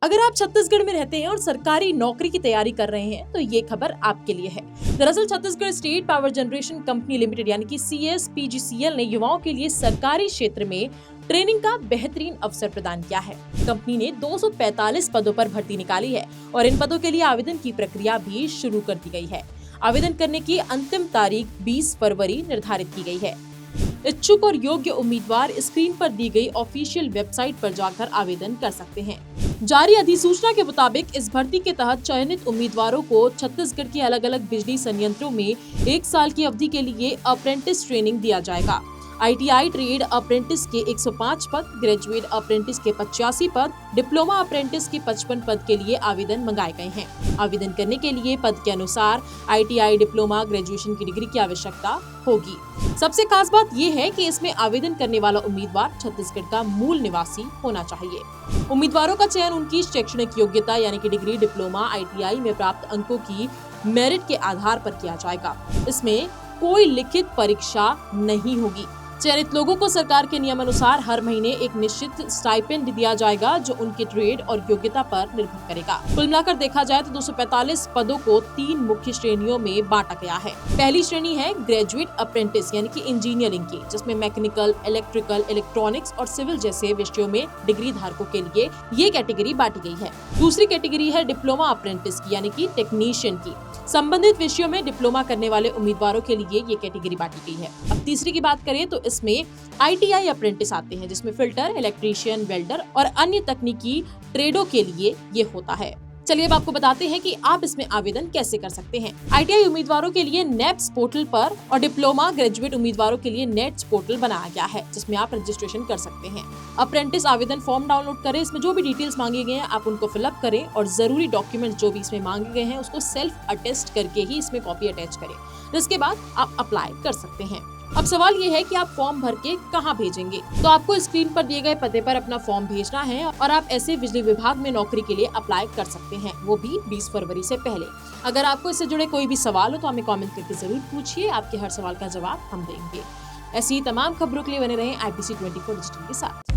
अगर आप छत्तीसगढ़ में रहते हैं और सरकारी नौकरी की तैयारी कर रहे हैं तो ये खबर आपके लिए है। दरअसल Chhattisgarh state power generation company limited यानी कि CSPGCL ने युवाओं के लिए सरकारी क्षेत्र में ट्रेनिंग का बेहतरीन अवसर प्रदान किया है। कंपनी ने 245 पदों पर भर्ती निकाली है और इन पदों के लिए आवेदन की प्रक्रिया भी शुरू कर दी गई है। आवेदन करने की अंतिम तारीख 20 फरवरी निर्धारित की गई है। इच्छुक और योग्य उम्मीदवार स्क्रीन पर दी गई ऑफिशियल वेबसाइट पर जाकर आवेदन कर सकते हैं। जारी अधिसूचना के मुताबिक इस भर्ती के तहत चयनित उम्मीदवारों को छत्तीसगढ़ के अलग अलग बिजली संयंत्रों में 1 साल की अवधि के लिए अप्रेंटिस ट्रेनिंग दिया जाएगा। ITI ट्रेड अप्रेंटिस के 105 पद, ग्रेजुएट अप्रेंटिस के 85 पद, डिप्लोमा अप्रेंटिस के 55 पद के लिए आवेदन मंगाए गए हैं। आवेदन करने के लिए पद के अनुसार ITI डिप्लोमा ग्रेजुएशन की डिग्री की आवश्यकता होगी। सबसे खास बात यह है कि इसमें आवेदन करने वाला उम्मीदवार छत्तीसगढ़ का मूल निवासी होना चाहिए। उम्मीदवारों का चयन उनकी शैक्षणिक योग्यता यानी कि डिग्री, डिप्लोमा, ITI में प्राप्त अंकों की मेरिट के आधार पर किया जाएगा। इसमें कोई लिखित परीक्षा नहीं होगी। चयनित लोगों को सरकार के नियमानुसार हर महीने एक निश्चित स्टाइपेंड दिया जाएगा जो उनके ट्रेड और योग्यता पर निर्भर करेगा। कुल मिलाकर देखा जाए तो 245 पदों को 3 मुख्य श्रेणियों में बांटा गया है। पहली श्रेणी है ग्रेजुएट अप्रेंटिस यानी कि इंजीनियरिंग की, जिसमें मैकेनिकल, इलेक्ट्रिकल, इलेक्ट्रॉनिक्स और सिविल जैसे विषयों में डिग्री धारकों के लिए ये कैटेगरी बांटी गई है। दूसरी कैटेगरी है डिप्लोमा अप्रेंटिस की यानी कि टेक्नीशियन की। संबंधित विषयों में डिप्लोमा करने वाले उम्मीदवारों के लिए ये कैटेगरी बांटी गई है। अब तीसरी की बात करें तो इसमें ITI अप्रेंटिस आते हैं, जिसमें फिल्टर, इलेक्ट्रीशियन, वेल्डर और अन्य तकनीकी ट्रेडों के लिए ये होता है। चलिए अब आपको बताते हैं कि आप इसमें आवेदन कैसे कर सकते हैं। ITI उम्मीदवारों के लिए नेप्स पोर्टल पर और डिप्लोमा ग्रेजुएट उम्मीदवारों के लिए नेट्स पोर्टल बनाया गया है, जिसमें आप रजिस्ट्रेशन कर सकते हैं। अप्रेंटिस आवेदन फॉर्म डाउनलोड करें, इसमें जो भी डिटेल्स मांगे गए हैं आप उनको फिलअप करें और जरूरी डॉक्यूमेंट जो भी इसमें मांगे गए हैं उसको सेल्फ अटेस्ट करके ही इसमें कॉपी अटैच करें। इसके बाद आप अप्लाई कर सकते हैं। अब सवाल ये है कि आप फॉर्म भर के कहाँ भेजेंगे। तो आपको स्क्रीन पर दिए गए पते पर अपना फॉर्म भेजना है और आप ऐसे बिजली विभाग में नौकरी के लिए अप्लाई कर सकते हैं, वो भी 20 फरवरी से पहले। अगर आपको इससे जुड़े कोई भी सवाल हो तो हमें कमेंट करके जरूर पूछिए, आपके हर सवाल का जवाब हम देंगे। ऐसी तमाम खबरों के लिए बने रहें IPC 24 डिजिटल के साथ।